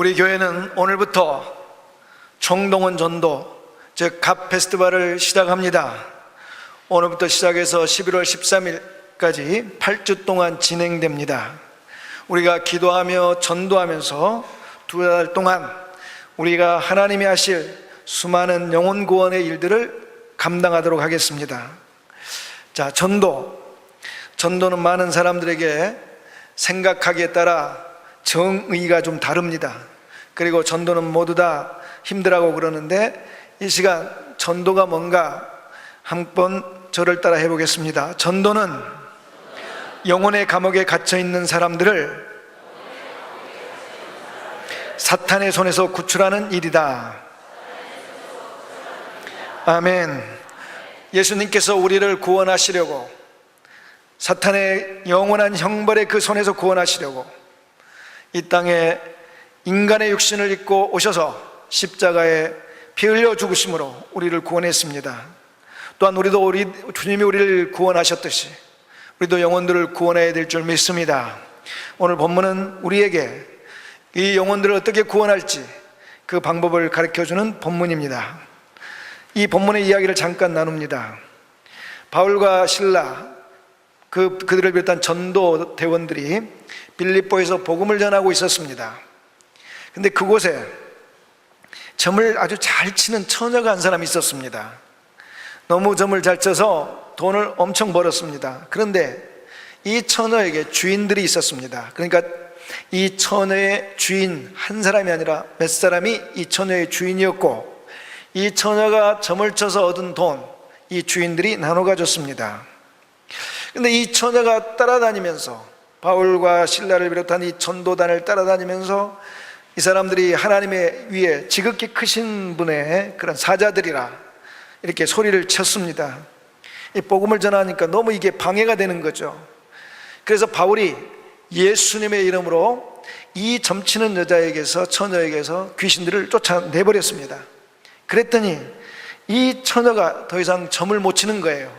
우리 교회는 오늘부터 총동원 전도, 즉 갑 페스티벌을 시작합니다. 오늘부터 시작해서 11월 13일까지 8주 동안 진행됩니다. 우리가 기도하며 전도하면서 2달 동안 우리가 하나님이 하실 수많은 영혼 구원의 일들을 감당하도록 하겠습니다. 자, 전도는 많은 사람들에게 생각하기에 따라 정의가 좀 다릅니다. 그리고 전도는 모두 다 힘들어하고 그러는데, 이 시간 전도가 뭔가 한번 저를 따라 해보겠습니다. 전도는 영혼의 감옥에 갇혀 있는 사람들을 사탄의 손에서 구출하는 일이다. 아멘. 예수님께서 우리를 구원하시려고, 사탄의 영원한 형벌의 그 손에서 구원하시려고 이 땅에 인간의 육신을 입고 오셔서 십자가에 피 흘려 죽으심으로 우리를 구원했습니다. 또한 우리도 주님이 우리를 구원하셨듯이 우리도 영혼들을 구원해야 될 줄 믿습니다. 오늘 본문은 우리에게 이 영혼들을 어떻게 구원할지 그 방법을 가르쳐주는 본문입니다. 이 본문의 이야기를 잠깐 나눕니다. 바울과 실라, 그들을 비롯한 전도 대원들이 빌립보에서 복음을 전하고 있었습니다. 근데 그곳에 점을 아주 잘 치는 처녀가 한 사람이 있었습니다. 너무 점을 잘 쳐서 돈을 엄청 벌었습니다. 그런데 이 처녀에게 주인들이 있었습니다. 그러니까 이 처녀의 주인 한 사람이 아니라 몇 사람이 이 처녀의 주인이었고, 이 처녀가 점을 쳐서 얻은 돈, 이 주인들이 나눠 가졌습니다. 근데 이 처녀가 따라다니면서, 바울과 실라를 비롯한 이 전도단을 따라다니면서 이 사람들이 하나님의 위에 지극히 크신 분의 그런 사자들이라 이렇게 소리를 쳤습니다. 이 복음을 전하니까 너무 이게 방해가 되는 거죠. 그래서 바울이 예수님의 이름으로 이 점치는 여자에게서, 처녀에게서 귀신들을 쫓아내버렸습니다. 그랬더니 이 처녀가 더 이상 점을 못 치는 거예요.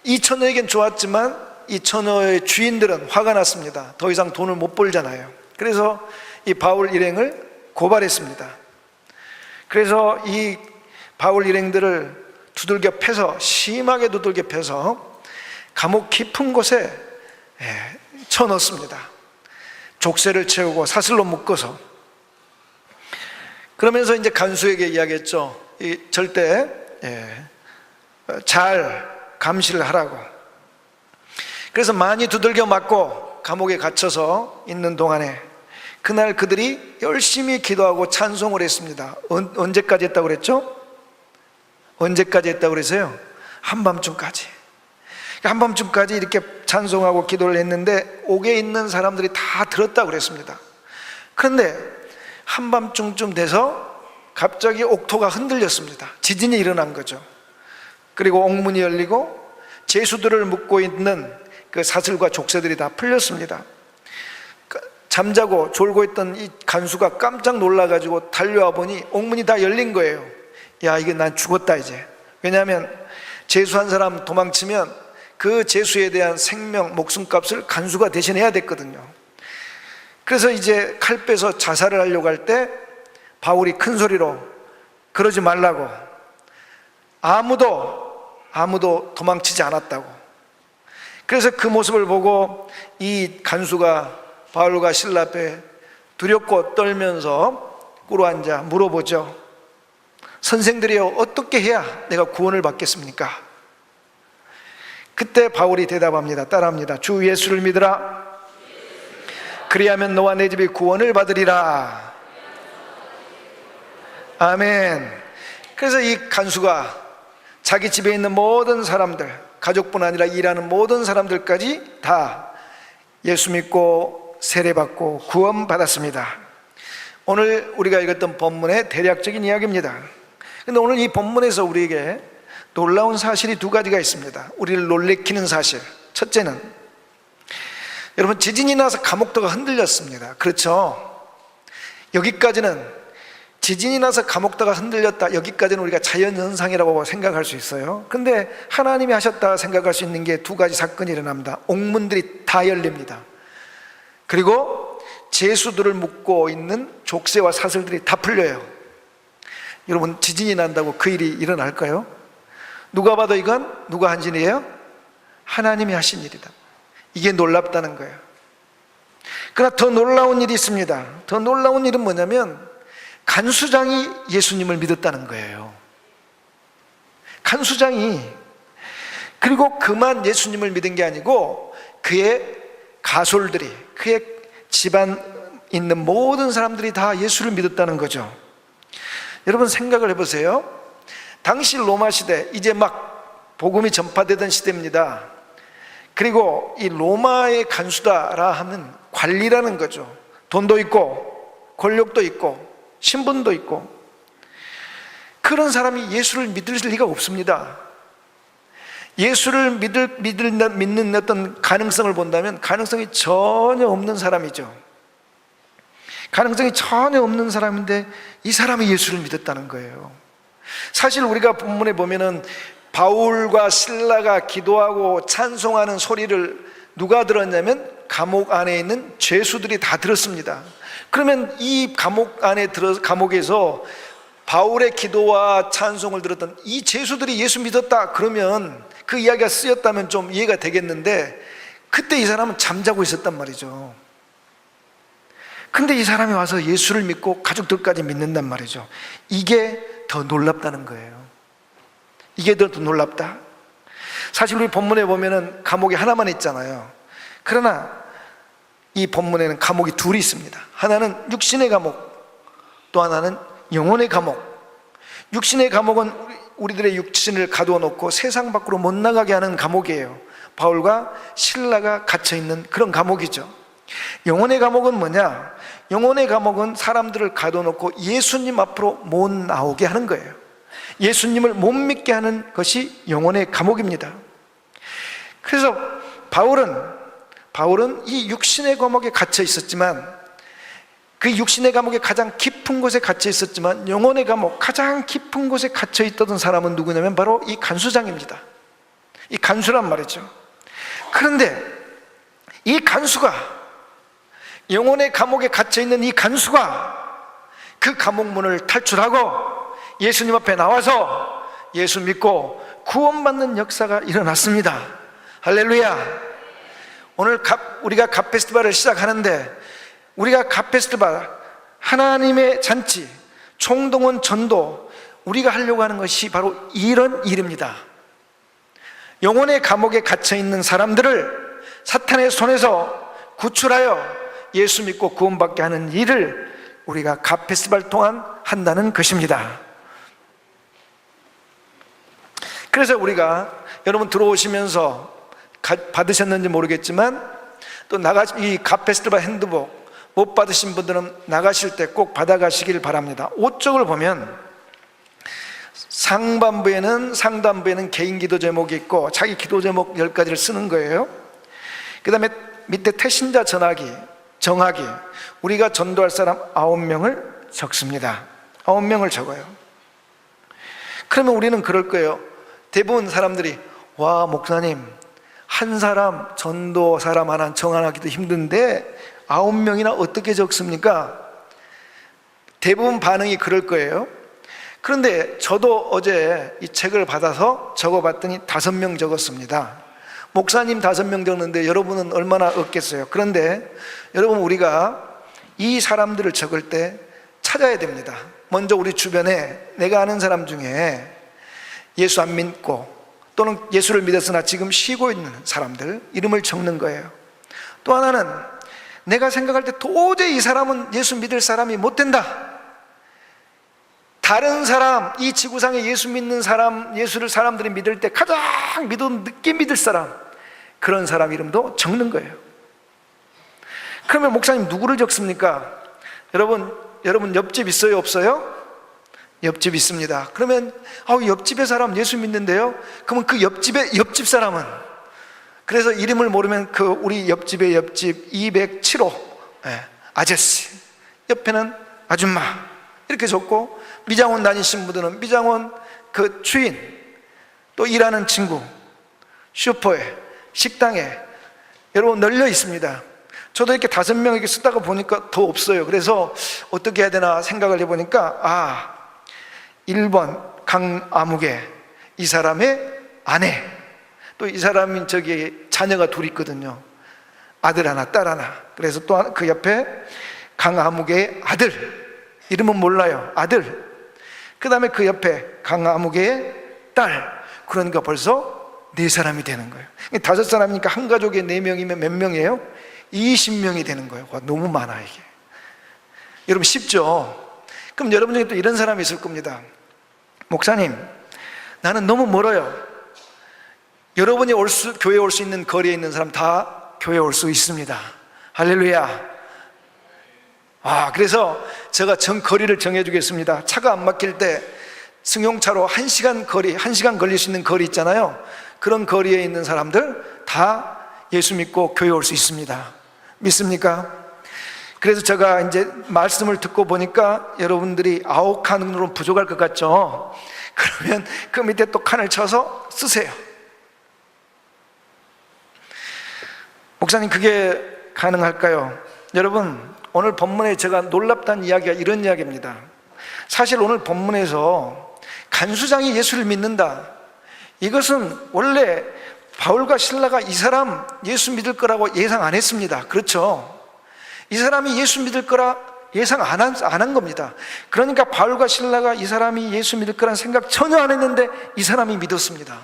이 처녀에겐 좋았지만 이 처녀의 주인들은 화가 났습니다. 더 이상 돈을 못 벌잖아요. 그래서 이 바울 일행을 고발했습니다. 그래서 이 바울 일행들을 두들겨 패서, 심하게 두들겨 패서 감옥 깊은 곳에 쳐넣습니다. 족쇄를 채우고 사슬로 묶어서. 그러면서 이제 간수에게 이야기했죠. 절대 잘 감시를 하라고. 그래서 많이 두들겨 맞고 감옥에 갇혀서 있는 동안에 그날 그들이 열심히 기도하고 찬송을 했습니다. 언제까지 했다고 그랬죠? 언제까지 했다고 그래서요? 한밤중까지. 한밤중까지 이렇게 찬송하고 기도를 했는데 옥에 있는 사람들이 다 들었다고 그랬습니다. 그런데 한밤중쯤 돼서 갑자기 옥토가 흔들렸습니다. 지진이 일어난 거죠. 그리고 옥문이 열리고 죄수들을 묶고 있는 그 사슬과 족쇄들이 다 풀렸습니다. 잠자고 졸고 있던 이 간수가 깜짝 놀라가지고 달려와 보니 옥문이 다 열린 거예요. 야, 이게 난 죽었다 이제. 왜냐하면 죄수 한 사람 도망치면 그 죄수에 대한 생명, 목숨값을 간수가 대신해야 됐거든요. 그래서 이제 칼 빼서 자살을 하려고 할 때 바울이 큰 소리로 그러지 말라고, 아무도 도망치지 않았다고. 그래서 그 모습을 보고 이 간수가 바울과 실라 앞에 두렵고 떨면서 꿇어앉아 물어보죠. 선생들이여, 어떻게 해야 내가 구원을 받겠습니까? 그때 바울이 대답합니다. 따라합니다. 주 예수를 믿으라. 그리하면 너와 내 집이 구원을 받으리라. 아멘. 그래서 이 간수가 자기 집에 있는 모든 사람들, 가족뿐 아니라 일하는 모든 사람들까지 다 예수 믿고 세례받고 구원받았습니다. 오늘 우리가 읽었던 본문의 대략적인 이야기입니다. 그런데 오늘 이 본문에서 우리에게 놀라운 사실이 두 가지가 있습니다. 우리를 놀래키는 사실. 첫째는, 여러분, 지진이 나서 감옥도가 흔들렸습니다. 그렇죠? 여기까지는 지진이 나서 감옥도가 흔들렸다, 여기까지는 우리가 자연현상이라고 생각할 수 있어요. 그런데 하나님이 하셨다 생각할 수 있는 게 두 가지 사건이 일어납니다. 옥문들이 다 열립니다. 그리고 죄수들을 묶고 있는 족쇄와 사슬들이 다 풀려요. 여러분, 지진이 난다고 그 일이 일어날까요? 누가 봐도 이건 누가 한 일이에요? 하나님이 하신 일이다. 이게 놀랍다는 거예요. 그러나 더 놀라운 일이 있습니다. 더 놀라운 일은 뭐냐면 간수장이 예수님을 믿었다는 거예요. 간수장이. 그리고 그만 예수님을 믿은 게 아니고 그의 가솔들이, 그의 집안 있는 모든 사람들이 다 예수를 믿었다는 거죠. 여러분, 생각을 해보세요. 당시 로마 시대, 이제 막 복음이 전파되던 시대입니다. 그리고 이 로마의 간수다라 하면 관리라는 거죠. 돈도 있고 권력도 있고 신분도 있고, 그런 사람이 예수를 믿을 리가 없습니다. 예수를 믿는 어떤 가능성을 본다면 가능성이 전혀 없는 사람이죠. 가능성이 전혀 없는 사람인데 이 사람이 예수를 믿었다는 거예요. 사실 우리가 본문에 보면은 바울과 실라가 기도하고 찬송하는 소리를 누가 들었냐면 감옥 안에 있는 죄수들이 다 들었습니다. 그러면 이 감옥에서 바울의 기도와 찬송을 들었던 이 죄수들이 예수 믿었다 그러면 그 이야기가 쓰였다면 좀 이해가 되겠는데, 그때 이 사람은 잠자고 있었단 말이죠. 근데 이 사람이 와서 예수를 믿고 가족들까지 믿는단 말이죠. 이게 더 놀랍다는 거예요. 이게 더 놀랍다. 사실 우리 본문에 보면은 감옥이 하나만 있잖아요. 그러나 이 본문에는 감옥이 둘이 있습니다. 하나는 육신의 감옥, 또 하나는 영혼의 감옥. 육신의 감옥은 우리들의 육신을 가두어 놓고 세상 밖으로 못 나가게 하는 감옥이에요. 바울과 실라가 갇혀 있는 그런 감옥이죠. 영혼의 감옥은 뭐냐? 영혼의 감옥은 사람들을 가두어 놓고 예수님 앞으로 못 나오게 하는 거예요. 예수님을 못 믿게 하는 것이 영혼의 감옥입니다. 그래서 바울은 이 육신의 감옥에 갇혀 있었지만, 그 육신의 감옥에 가장 깊은 곳에 갇혀 있었지만 영혼의 감옥, 가장 깊은 곳에 갇혀 있던 사람은 누구냐면 바로 이 간수장입니다. 이 간수란 말이죠. 그런데 이 간수가, 영혼의 감옥에 갇혀 있는 이 간수가 그 감옥 문을 탈출하고 예수님 앞에 나와서 예수 믿고 구원받는 역사가 일어났습니다. 할렐루야. 오늘 우리가 갓 페스티벌을 시작하는데, 우리가 갓 페스티벌, 하나님의 잔치, 총동원 전도, 우리가 하려고 하는 것이 바로 이런 일입니다. 영혼의 감옥에 갇혀 있는 사람들을 사탄의 손에서 구출하여 예수 믿고 구원받게 하는 일을 우리가 갓 페스티벌 동안 한다는 것입니다. 그래서 우리가, 여러분 들어오시면서 받으셨는지 모르겠지만 또 이 갓 페스티벌 핸드북 못 받으신 분들은 나가실 때 꼭 받아가시길 바랍니다. 5쪽을 보면 상단부에는 개인 기도 제목이 있고 자기 기도 제목 10가지를 쓰는 거예요. 그 다음에 밑에 태신자 정하기, 우리가 전도할 사람 9명을 적습니다. 9명을 적어요. 그러면 우리는 그럴 거예요. 대부분 사람들이, 와, 목사님, 한 사람, 전도 사람 하나 정하기도 힘든데 9명이나 어떻게 적습니까? 대부분 반응이 그럴 거예요. 그런데 저도 어제 이 책을 받아서 적어봤더니 5명 적었습니다. 목사님 5명 적는데 여러분은 얼마나 얻겠어요? 그런데 여러분, 우리가 이 사람들을 적을 때 찾아야 됩니다. 먼저 우리 주변에 내가 아는 사람 중에 예수 안 믿고 또는 예수를 믿었으나 지금 쉬고 있는 사람들 이름을 적는 거예요. 또 하나는 내가 생각할 때 도저히 이 사람은 예수 믿을 사람이 못 된다, 다른 사람, 이 지구상에 예수 믿는 사람, 예수를 사람들이 믿을 때 가장 늦게 믿을 사람, 그런 사람 이름도 적는 거예요. 그러면 목사님 누구를 적습니까? 여러분 옆집 있어요, 없어요? 옆집 있습니다. 그러면 옆집의 사람 예수 믿는데요? 그러면 그 옆집 사람은, 그래서 이름을 모르면 우리 옆집의 옆집 207호 아저씨, 옆에는 아줌마 이렇게 적고, 미장원 다니신 분들은 미장원 그 주인, 또 일하는 친구, 슈퍼에, 식당에 여러분 널려 있습니다. 저도 이렇게 5명 이렇게 쓰다가 보니까 더 없어요. 그래서 어떻게 해야 되나 생각을 해보니까 1번 강아무개, 이 사람의 아내, 또 이 사람이 자녀가 둘 있거든요. 아들 하나, 딸 하나. 그래서 또 그 옆에 강아무개의 아들, 이름은 몰라요. 아들. 그 다음에 그 옆에 강아무개의 딸. 그러니까 벌써 4사람이 되는 거예요. 5사람이니까 한 가족에 4명이면 몇 명이에요? 20명이 되는 거예요. 와, 너무 많아 이게. 여러분 쉽죠? 그럼 여러분 중에 또 이런 사람이 있을 겁니다. 목사님, 나는 너무 멀어요. 여러분이 교회에 올 수 있는 거리에 있는 사람 다 교회에 올 수 있습니다. 할렐루야. 그래서 제가 거리를 정해주겠습니다. 차가 안 막힐 때 승용차로 1시간 걸릴 수 있는 거리 있잖아요. 그런 거리에 있는 사람들 다 예수 믿고 교회 올 수 있습니다. 믿습니까? 그래서 제가 이제 말씀을 듣고 보니까 여러분들이 9칸으로 부족할 것 같죠? 그러면 그 밑에 또 칸을 쳐서 쓰세요. 목사님, 그게 가능할까요? 여러분, 오늘 본문에 제가 놀랍다는 이야기가 이런 이야기입니다. 사실 오늘 본문에서 간수장이 예수를 믿는다, 이것은 원래 바울과 실라가 이 사람 예수 믿을 거라고 예상 안 했습니다. 그렇죠? 이 사람이 예수 믿을 거라 예상 안 한 겁니다. 그러니까 바울과 실라가 이 사람이 예수 믿을 거라는 생각 전혀 안 했는데 이 사람이 믿었습니다.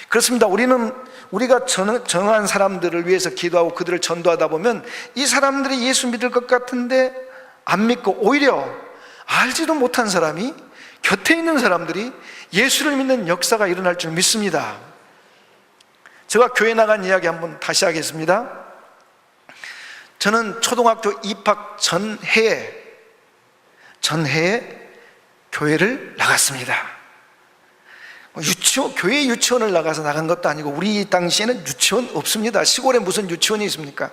그렇습니다. 우리가 정한 사람들을 위해서 기도하고 그들을 전도하다 보면 이 사람들이 예수 믿을 것 같은데 안 믿고 오히려 알지도 못한 사람이, 곁에 있는 사람들이 예수를 믿는 역사가 일어날 줄 믿습니다. 제가 교회 나간 이야기 한번 다시 하겠습니다. 저는 초등학교 입학 전해에 교회를 나갔습니다. 교회 유치원을 나간 것도 아니고, 우리 당시에는 유치원 없습니다. 시골에 무슨 유치원이 있습니까?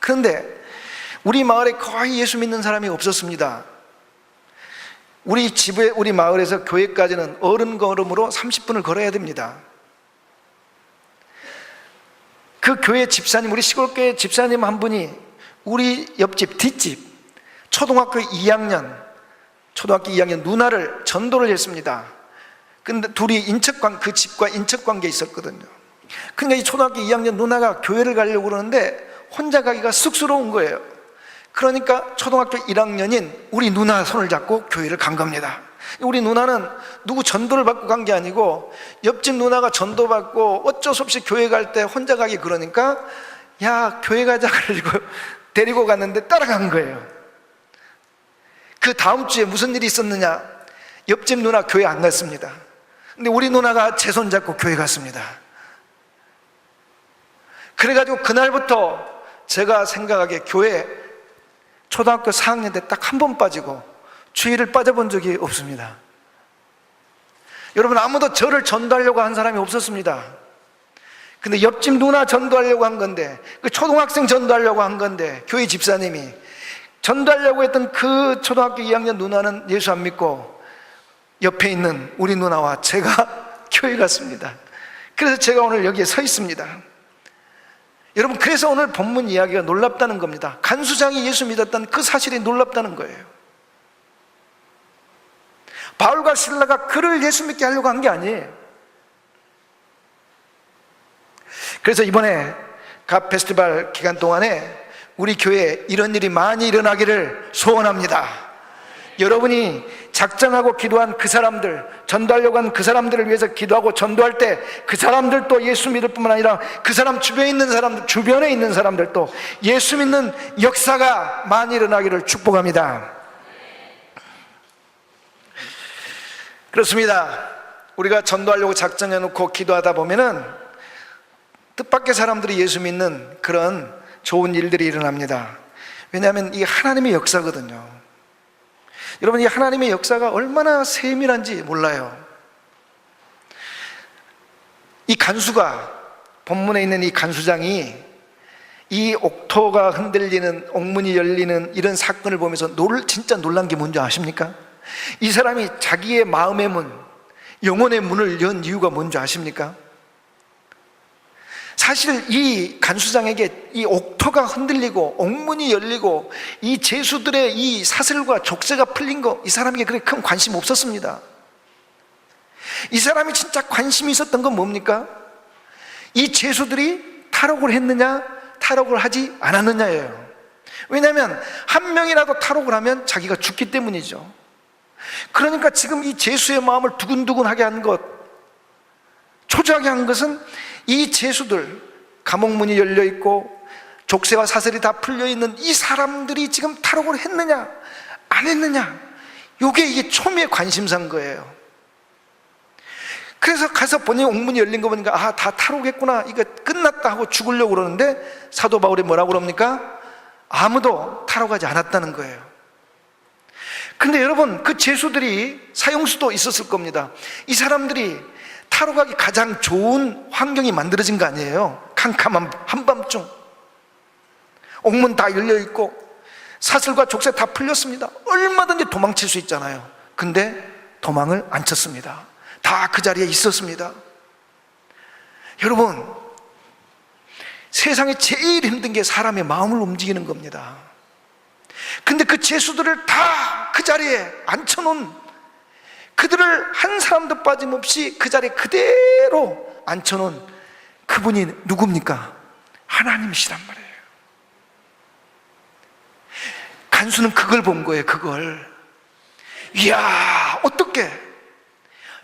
그런데 우리 마을에 거의 예수 믿는 사람이 없었습니다. 우리 마을에서 교회까지는 어른 걸음으로 30분을 걸어야 됩니다. 그 교회 집사님, 우리 시골교회 집사님 한 분이 우리 옆집 뒷집 초등학교 2학년 누나를 전도를 했습니다. 근데 둘이 그 집과 인척관계에 있었거든요. 그러니까 이 초등학교 2학년 누나가 교회를 가려고 그러는데 혼자 가기가 쑥스러운 거예요. 그러니까 초등학교 1학년인 우리 누나 손을 잡고 교회를 간 겁니다. 우리 누나는 누구 전도를 받고 간 게 아니고 옆집 누나가 전도받고 어쩔 수 없이 교회 갈 때 혼자 가기 그러니까, 야, 교회 가자 그러고 데리고 갔는데 따라간 거예요. 그 다음 주에 무슨 일이 있었느냐? 옆집 누나 교회 안 갔습니다. 근데 우리 누나가 제 손 잡고 교회 갔습니다. 그래가지고 그날부터 제가 생각하기에 교회 초등학교 4학년 때 딱 한 번 빠지고 주일을 빠져본 적이 없습니다. 여러분, 아무도 저를 전도하려고 한 사람이 없었습니다. 근데 옆집 누나 전도하려고 한 건데, 그 초등학생 전도하려고 한 건데, 교회 집사님이 전도하려고 했던 그 초등학교 2학년 누나는 예수 안 믿고 옆에 있는 우리 누나와 제가 교회 갔습니다. 그래서 제가 오늘 여기에 서 있습니다. 여러분, 그래서 오늘 본문 이야기가 놀랍다는 겁니다. 간수장이 예수 믿었다는 그 사실이 놀랍다는 거예요. 바울과 실라가 그를 예수 믿게 하려고 한 게 아니에요. 그래서 이번에 갓 페스티벌 기간 동안에 우리 교회에 이런 일이 많이 일어나기를 소원합니다. 여러분이 작정하고 기도한 그 사람들, 전도하려고 한 그 사람들을 위해서 기도하고 전도할 때 그 사람들도 예수 믿을 뿐만 아니라 그 사람 주변에 있는 사람들도 예수 믿는 역사가 많이 일어나기를 축복합니다. 그렇습니다. 우리가 전도하려고 작정해 놓고 기도하다 보면은 뜻밖의 사람들이 예수 믿는 그런 좋은 일들이 일어납니다. 왜냐하면 이게 하나님의 역사거든요. 여러분, 이 하나님의 역사가 얼마나 세밀한지 몰라요. 이 간수가, 본문에 있는 이 간수장이 이 옥토가 흔들리는, 옥문이 열리는 이런 사건을 보면서 진짜 놀란 게 뭔지 아십니까? 이 사람이 자기의 마음의 문, 영혼의 문을 연 이유가 뭔지 아십니까? 사실 이 간수장에게 이 옥토가 흔들리고 옥문이 열리고 이 죄수들의 이 사슬과 족쇄가 풀린 거, 이 사람에게 그렇게 큰 관심 없었습니다. 이 사람이 진짜 관심이 있었던 건 뭡니까? 이 죄수들이 탈옥을 했느냐 탈옥을 하지 않았느냐예요. 왜냐하면 한 명이라도 탈옥을 하면 자기가 죽기 때문이죠. 그러니까 지금 이 죄수의 마음을 두근두근하게 한 것, 초조하게 한 것은 이 죄수들, 감옥문이 열려있고 족쇄와 사슬이 다 풀려있는 이 사람들이 지금 탈옥을 했느냐 안 했느냐, 이게 초미의 관심사인 거예요. 그래서 가서 보니 옥문이 열린 거 보니까 아, 다 탈옥했구나, 이거 끝났다 하고 죽으려고 그러는데 사도 바울이 뭐라고 그럽니까? 아무도 탈옥하지 않았다는 거예요. 근데 여러분, 그 죄수들이 사형수도 있었을 겁니다. 이 사람들이 탈옥하기 가장 좋은 환경이 만들어진 거 아니에요? 캄캄한 한밤중 옥문 다 열려있고 사슬과 족쇄 다 풀렸습니다. 얼마든지 도망칠 수 있잖아요. 근데 도망을 안 쳤습니다. 다 그 자리에 있었습니다. 여러분, 세상에 제일 힘든 게 사람의 마음을 움직이는 겁니다. 근데 그 죄수들을 다 그 자리에 앉혀놓은, 그들을 한 사람도 빠짐없이 그 자리에 그대로 앉혀놓은 그분이 누굽니까? 하나님이시란 말이에요. 간수는 그걸 본 거예요. 그걸. 이야, 어떻게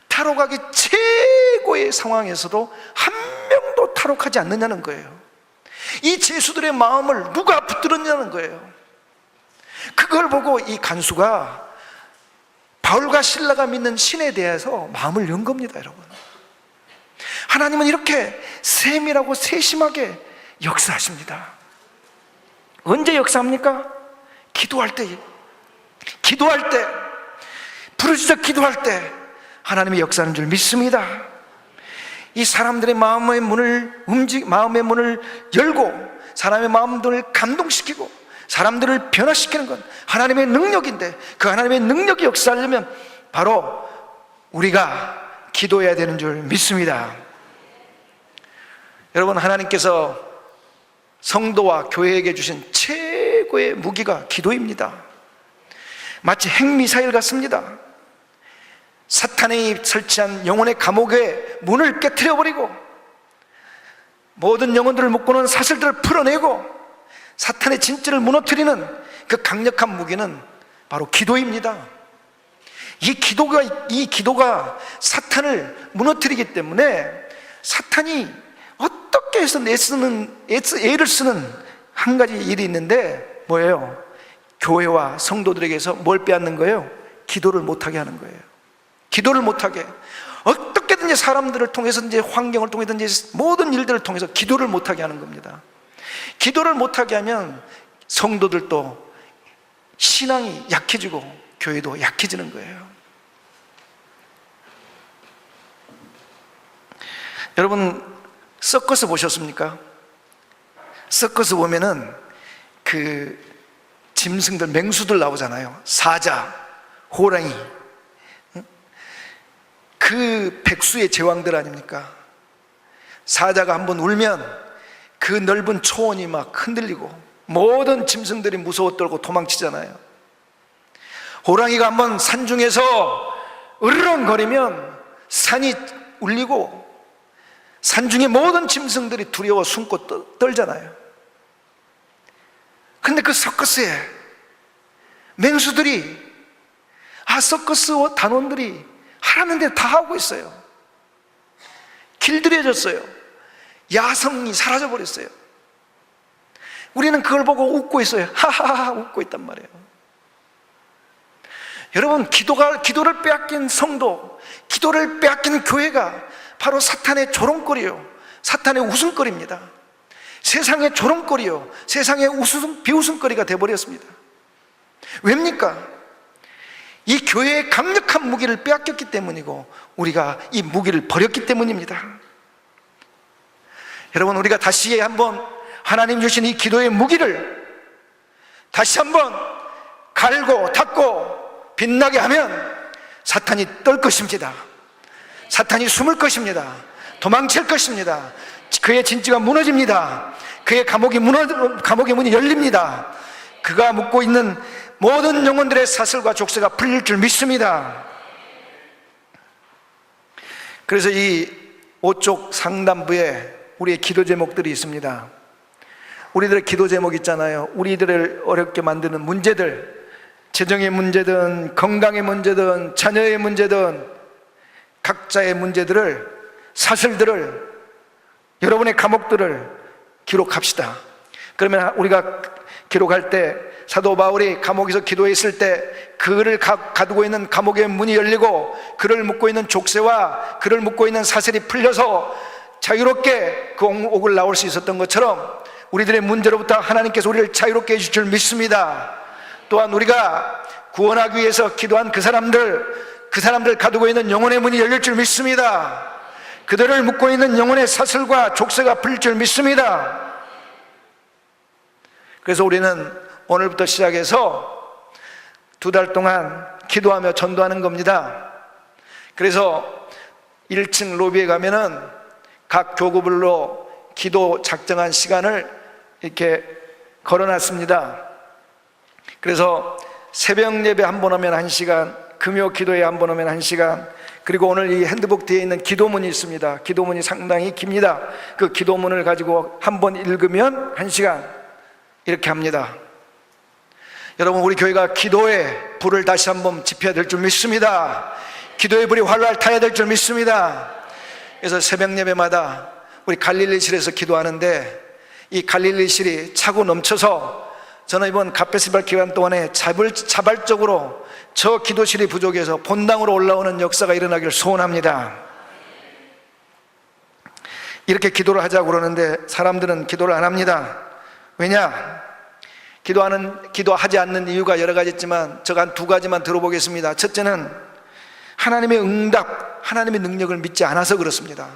탈옥하기 최고의 상황에서도 한 명도 탈옥하지 않느냐는 거예요. 이 죄수들의 마음을 누가 붙들었냐는 거예요. 그걸 보고 이 간수가 바울과 실라가 믿는 신에 대해서 마음을 연 겁니다. 여러분, 하나님은 이렇게 세밀하고 세심하게 역사하십니다. 언제 역사합니까? 기도할 때, 부르짖어 기도할 때 하나님이 역사하는 줄 믿습니다. 이 사람들의 마음의 문을 열고 사람의 마음들을 감동시키고 사람들을 변화시키는 건 하나님의 능력인데, 그 하나님의 능력이 역사하려면 바로 우리가 기도해야 되는 줄 믿습니다. 여러분, 하나님께서 성도와 교회에게 주신 최고의 무기가 기도입니다. 마치 핵미사일 같습니다. 사탄이 설치한 영혼의 감옥의 문을 깨트려버리고 모든 영혼들을 묶고는 사슬들을 풀어내고 사탄의 진짜를 무너뜨리는 그 강력한 무기는 바로 기도입니다. 이 기도가 사탄을 무너뜨리기 때문에 사탄이 어떻게 해서 애를 쓰는 한 가지 일이 있는데 뭐예요? 교회와 성도들에게서 뭘 빼앗는 거예요? 기도를 못하게 하는 거예요. 기도를 못하게, 어떻게든지 사람들을 통해서든지 환경을 통해서든지 모든 일들을 통해서 기도를 못하게 하는 겁니다. 기도를 못하게 하면 성도들도 신앙이 약해지고 교회도 약해지는 거예요. 여러분, 서커스 보셨습니까? 서커스 보면은 그 짐승들, 맹수들 나오잖아요. 사자, 호랑이, 그 백수의 제왕들 아닙니까? 사자가 한번 울면 그 넓은 초원이 막 흔들리고 모든 짐승들이 무서워 떨고 도망치잖아요. 호랑이가 한번 산중에서 으르렁거리면 산이 울리고 산중의 모든 짐승들이 두려워 숨고 떨잖아요. 근데 그 서커스에 맹수들이, 서커스 단원들이 하라는 대로 다 하고 있어요. 길들여졌어요. 야성이 사라져버렸어요. 우리는 그걸 보고 웃고 있어요. 하하하 웃고 있단 말이에요. 여러분, 기도를 빼앗긴 성도, 기도를 빼앗긴 교회가 바로 사탄의 조롱거리요, 사탄의 웃음거리입니다. 세상의 조롱거리요, 세상의 비웃음거리가 되어버렸습니다. 왜입니까? 이 교회의 강력한 무기를 빼앗겼기 때문이고 우리가 이 무기를 버렸기 때문입니다. 여러분, 우리가 다시 한번 하나님 주신 이 기도의 무기를 다시 한번 갈고 닦고 빛나게 하면 사탄이 떨 것입니다. 사탄이 숨을 것입니다. 도망칠 것입니다. 그의 진지가 무너집니다. 그의 감옥의 문이 열립니다. 그가 묵고 있는 모든 영혼들의 사슬과 족쇄가 풀릴 줄 믿습니다. 그래서 이 5쪽 상단부에 우리의 기도 제목들이 있습니다. 우리들의 기도 제목 있잖아요. 우리들을 어렵게 만드는 문제들, 재정의 문제든 건강의 문제든 자녀의 문제든 각자의 문제들을, 사슬들을, 여러분의 감옥들을 기록합시다. 그러면 우리가 기록할 때 사도 바울이 감옥에서 기도했을 때 그를 가두고 있는 감옥의 문이 열리고 그를 묶고 있는 족쇄와 그를 묶고 있는 사슬이 풀려서 자유롭게 그 옥을 나올 수 있었던 것처럼 우리들의 문제로부터 하나님께서 우리를 자유롭게 해줄 줄 믿습니다. 또한 우리가 구원하기 위해서 기도한 그 사람들 가두고 있는 영혼의 문이 열릴 줄 믿습니다. 그들을 묶고 있는 영혼의 사슬과 족쇄가 풀릴 줄 믿습니다. 그래서 우리는 오늘부터 시작해서 2달 동안 기도하며 전도하는 겁니다. 그래서 1층 로비에 가면은 각 교구별로 기도 작정한 시간을 이렇게 걸어놨습니다. 그래서 새벽 예배 한 번 오면 1시간, 금요 기도회 한 번 오면 1시간, 그리고 오늘 이 핸드북 뒤에 있는 기도문이 있습니다. 기도문이 상당히 깁니다. 그 기도문을 가지고 한 번 읽으면 1시간 이렇게 합니다. 여러분, 우리 교회가 기도의 불을 다시 한번 지펴야 될 줄 믿습니다. 기도의 불이 활활 타야 될 줄 믿습니다. 그래서 새벽 예배마다 우리 갈릴리실에서 기도하는데 이 갈릴리실이 차고 넘쳐서 저는 이번 갓페스발 기간 동안에 자발적으로 저 기도실이 부족해서 본당으로 올라오는 역사가 일어나기를 소원합니다. 이렇게 기도를 하자고 그러는데 사람들은 기도를 안 합니다. 왜냐? 기도하지 않는 이유가 여러 가지 있지만 제가 한 2가지만 들어보겠습니다. 첫째는 하나님의 응답, 하나님의 능력을 믿지 않아서 그렇습니다.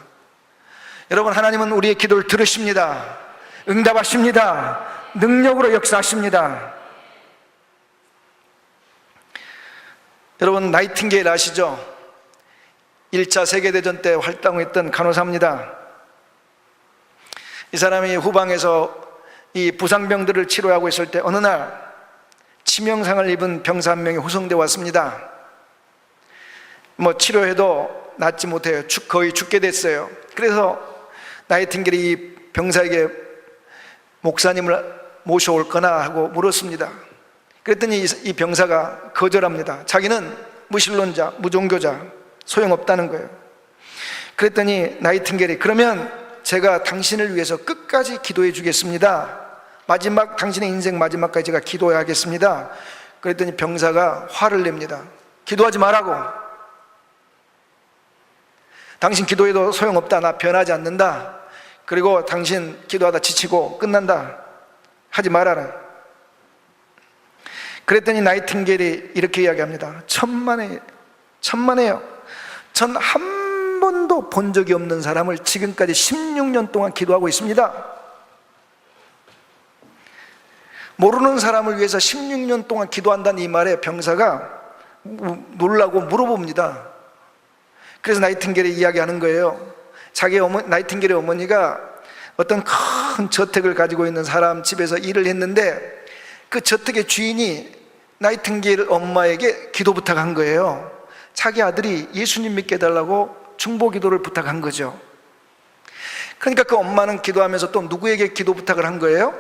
여러분, 하나님은 우리의 기도를 들으십니다. 응답하십니다. 능력으로 역사하십니다. 여러분, 나이팅게일 아시죠? 1차 세계대전 때 활동했던 간호사입니다. 이 사람이 후방에서 이 부상병들을 치료하고 있을 때 어느 날 치명상을 입은 병사 한 명이 후송돼 왔습니다. 치료해도 낫지 못해요. 거의 죽게 됐어요. 그래서 나이팅게일이 이 병사에게 목사님을 모셔올 거나 하고 물었습니다. 그랬더니 이 병사가 거절합니다. 자기는 무신론자, 무종교자, 소용없다는 거예요. 그랬더니 나이팅게일이 그러면 제가 당신을 위해서 끝까지 기도해 주겠습니다. 당신의 인생 마지막까지 제가 기도하겠습니다. 그랬더니 병사가 화를 냅니다. 기도하지 말라고. 당신 기도해도 소용없다. 나 변하지 않는다. 그리고 당신 기도하다 지치고 끝난다. 하지 말아라. 그랬더니 나이팅게일이 이렇게 이야기합니다. 천만에요. 전 한 번도 본 적이 없는 사람을 지금까지 16년 동안 기도하고 있습니다. 모르는 사람을 위해서 16년 동안 기도한다는 이 말에 병사가 놀라고 물어봅니다. 그래서 나이팅게일이 이야기하는 거예요. 나이팅게일의 어머니가 어떤 큰 저택을 가지고 있는 사람 집에서 일을 했는데 그 저택의 주인이 나이팅게일 엄마에게 기도 부탁한 거예요. 자기 아들이 예수님 믿게 해달라고 중보 기도를 부탁한 거죠. 그러니까 그 엄마는 기도하면서 또 누구에게 기도 부탁을 한 거예요?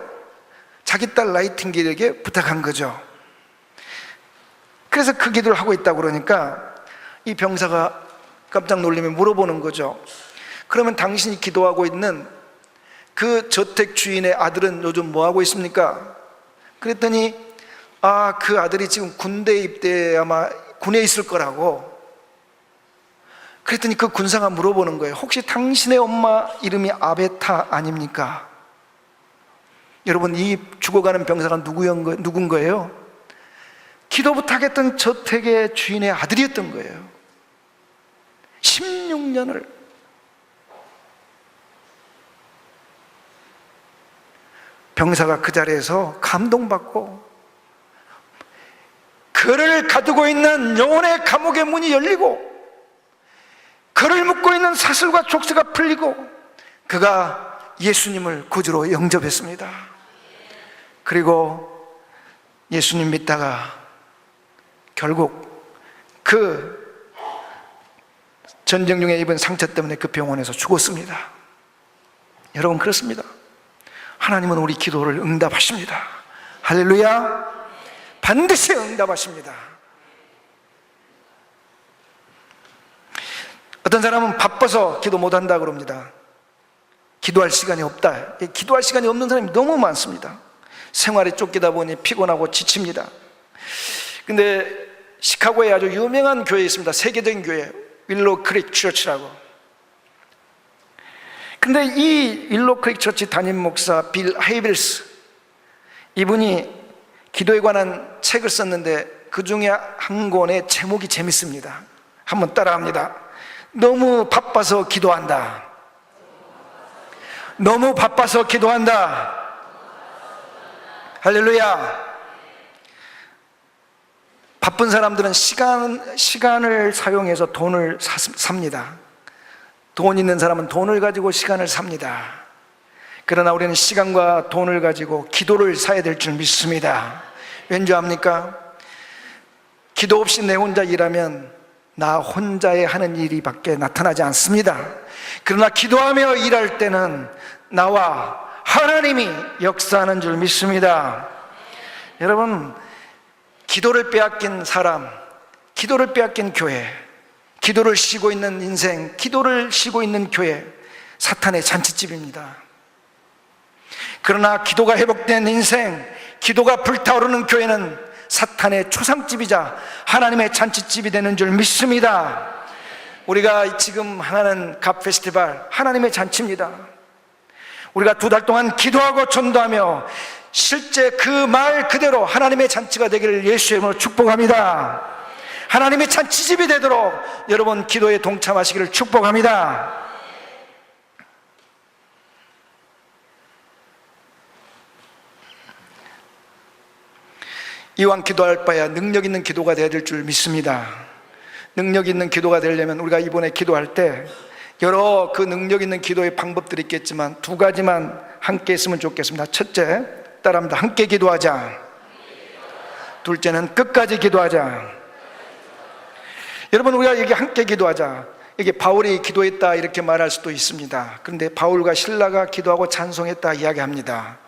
자기 딸 나이팅게일에게 부탁한 거죠. 그래서 그 기도를 하고 있다고 그러니까 이 병사가 깜짝 놀라며 물어보는 거죠. 그러면 당신이 기도하고 있는 그 저택 주인의 아들은 요즘 뭐 하고 있습니까? 그랬더니 그 아들이 지금 군대에 입대해 아마 군에 있을 거라고. 그랬더니 그 군사가 물어보는 거예요. 혹시 당신의 엄마 이름이 아베타 아닙니까? 여러분, 이 죽어가는 병사가 누군 거예요? 기도 부탁했던 저택의 주인의 아들이었던 거예요. 16년을. 병사가 그 자리에서 감동받고 그를 가두고 있는 영혼의 감옥의 문이 열리고 그를 묶고 있는 사슬과 족쇄가 풀리고 그가 예수님을 구주로 영접했습니다. 그리고 예수님 믿다가 결국 그 전쟁 중에 입은 상처 때문에 그 병원에서 죽었습니다. 여러분, 그렇습니다. 하나님은 우리 기도를 응답하십니다. 할렐루야. 반드시 응답하십니다. 어떤 사람은 바빠서 기도 못한다 그럽니다. 기도할 시간이 없다. 기도할 시간이 없는 사람이 너무 많습니다. 생활에 쫓기다 보니 피곤하고 지칩니다. 근데 시카고에 아주 유명한 교회 있습니다. 세계적인 교회, 윌로우 크릭 처치라고. 근데 이 윌로우 크릭 처치 담임 목사 빌 헤이빌스, 이분이 기도에 관한 책을 썼는데 그 중에 한 권의 제목이 재밌습니다. 한번 따라합니다. 너무 바빠서 기도한다. 너무 바빠서 기도한다. 할렐루야. 바쁜 사람들은 시간을 사용해서 돈을 삽니다. 돈 있는 사람은 돈을 가지고 시간을 삽니다. 그러나 우리는 시간과 돈을 가지고 기도를 사야 될 줄 믿습니다. 왠지 압니까? 기도 없이 내 혼자 일하면 나 혼자의 하는 일이 밖에 나타나지 않습니다. 그러나 기도하며 일할 때는 나와 하나님이 역사하는 줄 믿습니다. 여러분, 기도를 빼앗긴 사람, 기도를 빼앗긴 교회, 기도를 쉬고 있는 인생, 기도를 쉬고 있는 교회, 사탄의 잔치집입니다. 그러나 기도가 회복된 인생, 기도가 불타오르는 교회는 사탄의 초상집이자 하나님의 잔치집이 되는 줄 믿습니다. 우리가 지금 하는 갑 페스티벌, 하나님의 잔치입니다. 우리가 2달 동안 기도하고 전도하며 실제 그 말 그대로 하나님의 잔치가 되기를 예수의 이름으로 축복합니다. 하나님의 잔치집이 되도록 여러분 기도에 동참하시기를 축복합니다. 이왕 기도할 바야 능력 있는 기도가 되어야 될 줄 믿습니다. 능력 있는 기도가 되려면 우리가 이번에 기도할 때 여러 그 능력 있는 기도의 방법들이 있겠지만 2가지만 함께 했으면 좋겠습니다. 첫째, 따라합니다. 함께 기도하자. 둘째는 끝까지 기도하자. 여러분, 우리가 여기 함께 기도하자, 이게 바울이 기도했다 이렇게 말할 수도 있습니다. 그런데 바울과 실라가 기도하고 찬송했다 이야기합니다.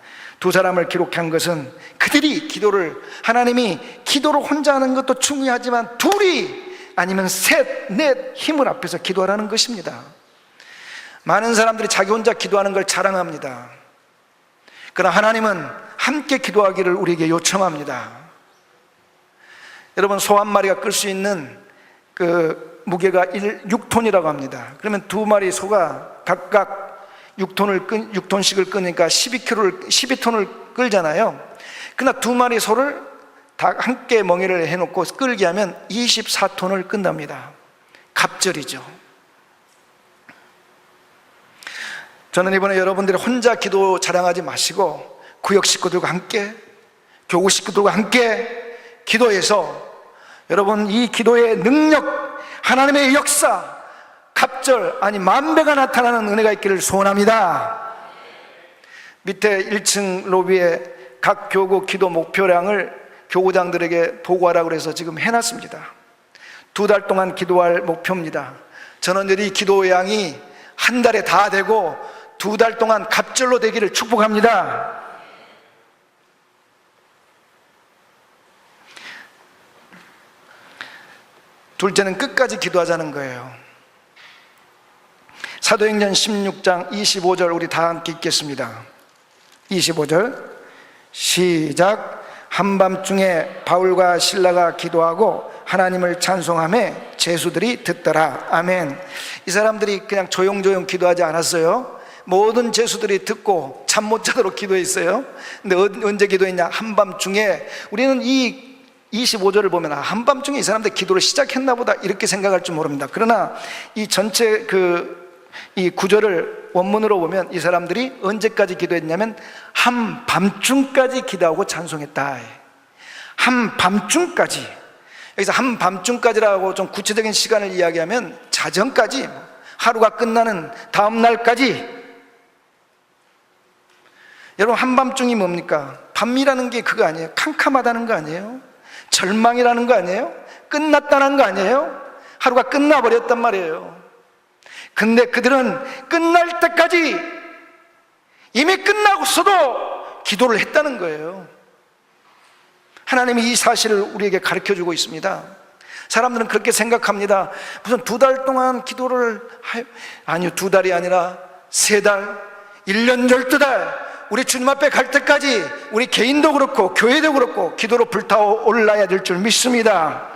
2 사람을 기록한 것은 그들이 기도를, 하나님이 기도를 혼자 하는 것도 중요하지만 둘이 아니면 셋, 넷 힘을 합해서 기도하라는 것입니다. 많은 사람들이 자기 혼자 기도하는 걸 자랑합니다. 그러나 하나님은 함께 기도하기를 우리에게 요청합니다. 여러분, 소 한 마리가 끌 수 있는 그 무게가 6톤이라고 합니다. 그러면 2마리 소가 각각 6톤씩을 끄니까 12톤을 끌잖아요. 그러나 2마리 소를 다 함께 멍에를 해놓고 끌게 하면 24톤을 끈답니다. 갑절이죠. 저는 이번에 여러분들이 혼자 기도 자랑하지 마시고 구역 식구들과 함께, 교구 식구들과 함께 기도해서 여러분 이 기도의 능력, 하나님의 역사, 갑절 아니 만배가 나타나는 은혜가 있기를 소원합니다. 밑에 1층 로비에 각 교구 기도 목표량을 교구장들에게 보고하라고 해서 지금 해놨습니다. 2달 동안 기도할 목표입니다. 저는 이 기도 양이 한 달에 다 되고 2달 동안 갑절로 되기를 축복합니다. 둘째는 끝까지 기도하자는 거예요. 사도행전 16장 25절 우리 다 함께 읽겠습니다. 25절 시작. 한밤중에 바울과 실라가 기도하고 하나님을 찬송하며 제수들이 듣더라. 아멘. 이 사람들이 그냥 조용조용 기도하지 않았어요. 모든 제수들이 듣고 잠 못 자도록 기도했어요. 근데 언제 기도했냐? 한밤중에. 우리는 이 25절을 보면 한밤중에 이 사람들 기도를 시작했나 보다 이렇게 생각할 줄 모릅니다. 그러나 이 전체 이 구절을 원문으로 보면 이 사람들이 언제까지 기도했냐면 한밤중까지 기도하고 찬송했다. 한밤중까지. 여기서 한밤중까지라고 좀 구체적인 시간을 이야기하면 자정까지, 하루가 끝나는 다음 날까지 여러분, 한밤중이 뭡니까? 밤이라는 게 그거 아니에요? 캄캄하다는 거 아니에요? 절망이라는 거 아니에요? 끝났다는 거 아니에요? 하루가 끝나버렸단 말이에요. 근데 그들은 끝날 때까지 이미 끝나고서도 기도를 했다는 거예요. 하나님이 이 사실을 우리에게 가르쳐주고 있습니다. 사람들은 그렇게 생각합니다. 무슨 2달 동안 기도를 아니요, 2달이 아니라 3달, 1년 12달 우리 주님 앞에 갈 때까지 우리 개인도 그렇고 교회도 그렇고 기도로 불타올라야 될 줄 믿습니다.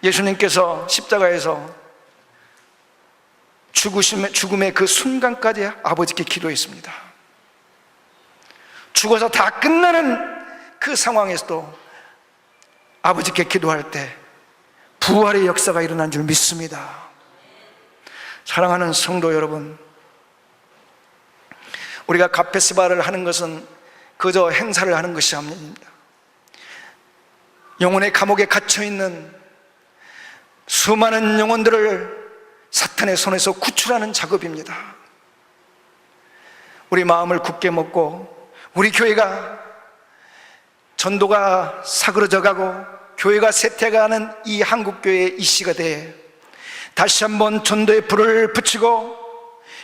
예수님께서 십자가에서 죽음의 그 순간까지 아버지께 기도했습니다. 죽어서 다 끝나는 그 상황에서도 아버지께 기도할 때 부활의 역사가 일어난 줄 믿습니다. 사랑하는 성도 여러분, 우리가 갓페스바를 하는 것은 그저 행사를 하는 것이 아닙니다. 영혼의 감옥에 갇혀있는 수많은 영혼들을 사탄의 손에서 구출하는 작업입니다. 우리 마음을 굳게 먹고 우리 교회가 전도가 사그러져 가고 교회가 쇠퇴가는 이 한국교회의 이 시간대에 다시 한번 전도의 불을 붙이고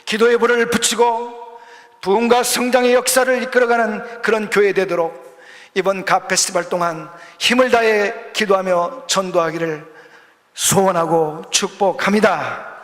기도의 불을 붙이고 부흥과 성장의 역사를 이끌어가는 그런 교회 되도록 이번 가 페스티벌 동안 힘을 다해 기도하며 전도하기를 소원하고 축복합니다.